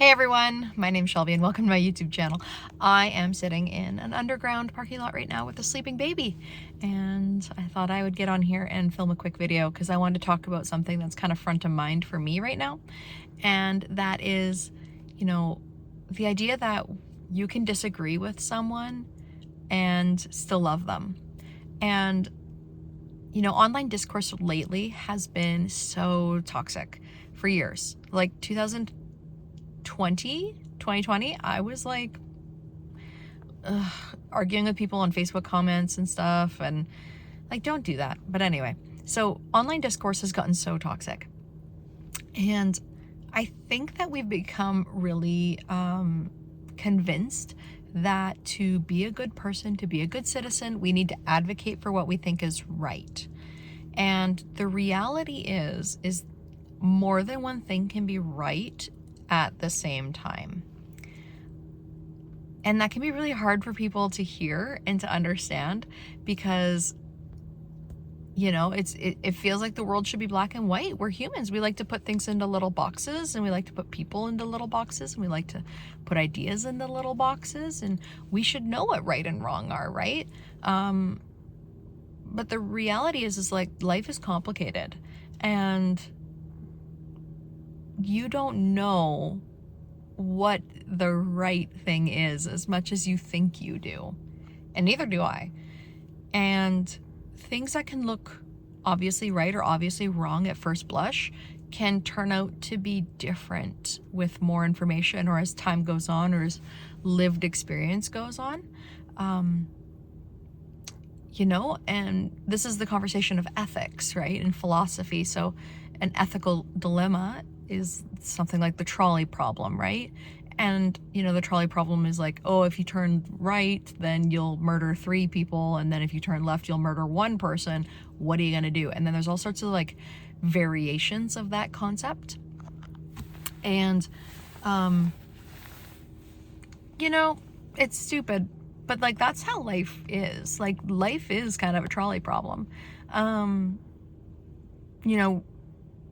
Hey everyone, my name's Shelby and welcome to my YouTube channel. I am sitting in an underground parking lot right now with a sleeping baby, and I thought I would get on here and film a quick video because I wanted to talk about something that's kind of front of mind for me right now, and that is, the idea that you can disagree with someone and still love them. And online discourse lately has been so toxic for years. Like 2020, I was like arguing with people on Facebook comments and stuff, and like, don't do that. But anyway, so online discourse has gotten so toxic, and I think that we've become really convinced that to be a good person, to be a good citizen, we need to advocate for what we think is right. And the reality is more than one thing can be right at the same time. And that can be really hard for people to hear and to understand because, it feels like the world should be black and white. We're humans. We like to put things into little boxes, and we like to put people into little boxes, and we like to put ideas into little boxes, and we should know what right and wrong are, right? But the reality is like life is complicated, and you don't know what the right thing is as much as you think you do, and neither do I. And things that can look obviously right or obviously wrong at first blush can turn out to be different with more information, or as time goes on, or as lived experience goes on. And this is the conversation of ethics, right, and philosophy. So an ethical dilemma is something like the trolley problem, right? And, the trolley problem is like, oh, if you turn right, then you'll murder 3 people. And then if you turn left, you'll murder 1 person. What are you going to do? And then there's all sorts of like variations of that concept. And, it's stupid, but like, that's how life is. Like, life is kind of a trolley problem.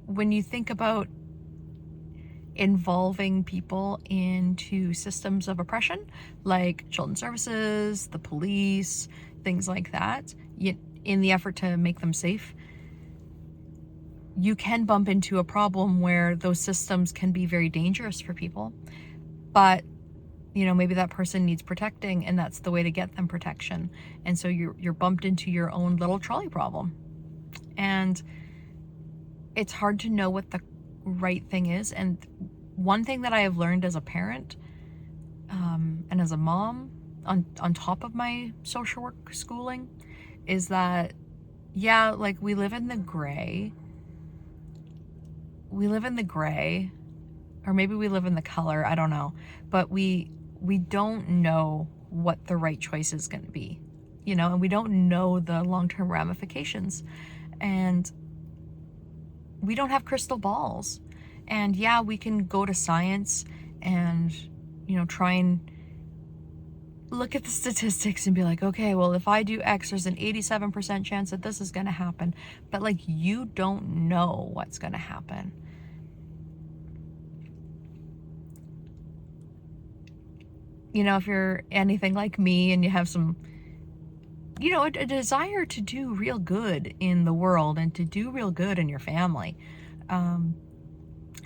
When you think about involving people into systems of oppression, like children's services, the police, things like that, in the effort to make them safe, you can bump into a problem where those systems can be very dangerous for people. But maybe that person needs protecting, and that's the way to get them protection. And so you're bumped into your own little trolley problem. And it's hard to know what the right thing is. And one thing that I have learned as a parent, and as a mom, on top of my social work schooling, is that, like, we live in the gray, or maybe we live in the color, I don't know, but we don't know what the right choice is going to be, and we don't know the long-term ramifications, and we don't have crystal balls. And we can go to science and, try and look at the statistics and be like, okay, well, if I do X, there's an 87% chance that this is going to happen. But like, you don't know what's going to happen. If you're anything like me and you have some, a desire to do real good in the world and to do real good in your family,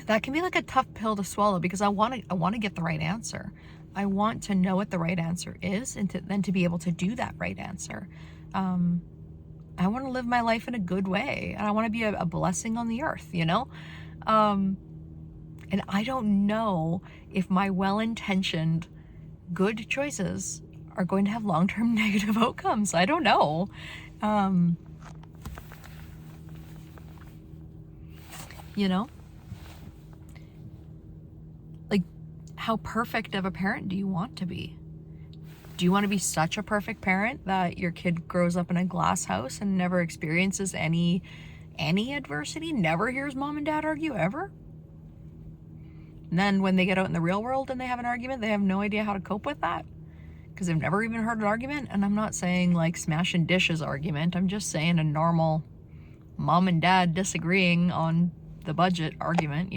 that can be like a tough pill to swallow, because I want to get the right answer. I want to know what the right answer is, and then to be able to do that right answer. I want to live my life in a good way, and I want to be a blessing on the earth, and I don't know if my well-intentioned good choices are going to have long-term negative outcomes. I don't know. Like, how perfect of a parent do you want to be? Do you want to be such a perfect parent that your kid grows up in a glass house and never experiences any adversity, never hears mom and dad argue ever? And then when they get out in the real world and they have an argument, they have no idea how to cope with that because they've never even heard an argument. And I'm not saying like smashing dishes argument. I'm just saying a normal mom and dad disagreeing on the budget argument,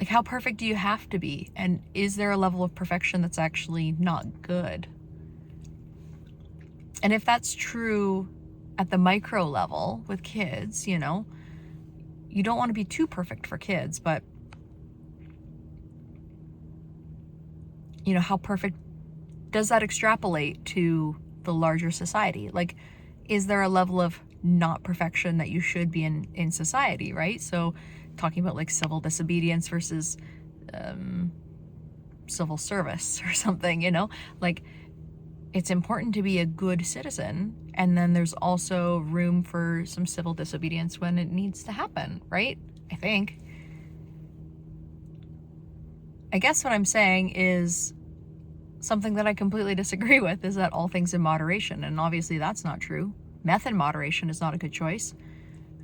Like, how perfect do you have to be? And is there a level of perfection that's actually not good? And if that's true at the micro level with kids, you know, you don't want to be too perfect for kids, but, you know, how perfect does that extrapolate to the larger society? Like, is there a level of not perfection that you should be in society, right? So talking about like civil disobedience versus civil service or something, you know, like, it's important to be a good citizen, and then there's also room for some civil disobedience when it needs to happen, right? I think. I guess what I'm saying is something that I completely disagree with is that all things in moderation, and obviously that's not true. Meth in moderation is not a good choice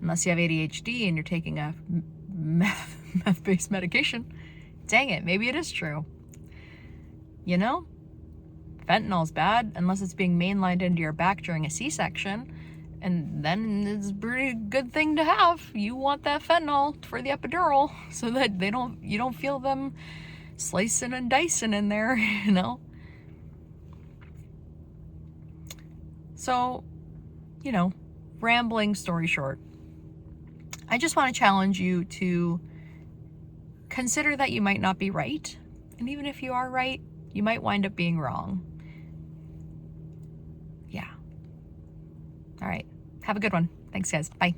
unless you have ADHD and you're taking a meth-based medication. Dang it, maybe it is true. You know? Fentanyl's bad unless it's being mainlined into your back during a C-section, and then it's a pretty good thing to have. You want that fentanyl for the epidural so that you don't feel them slicing and dicing in there, you know? So, you know, rambling story short, I just want to challenge you to consider that you might not be right, and even if you are right, you might wind up being wrong. Yeah. All right. Have a good one. Thanks, guys. Bye.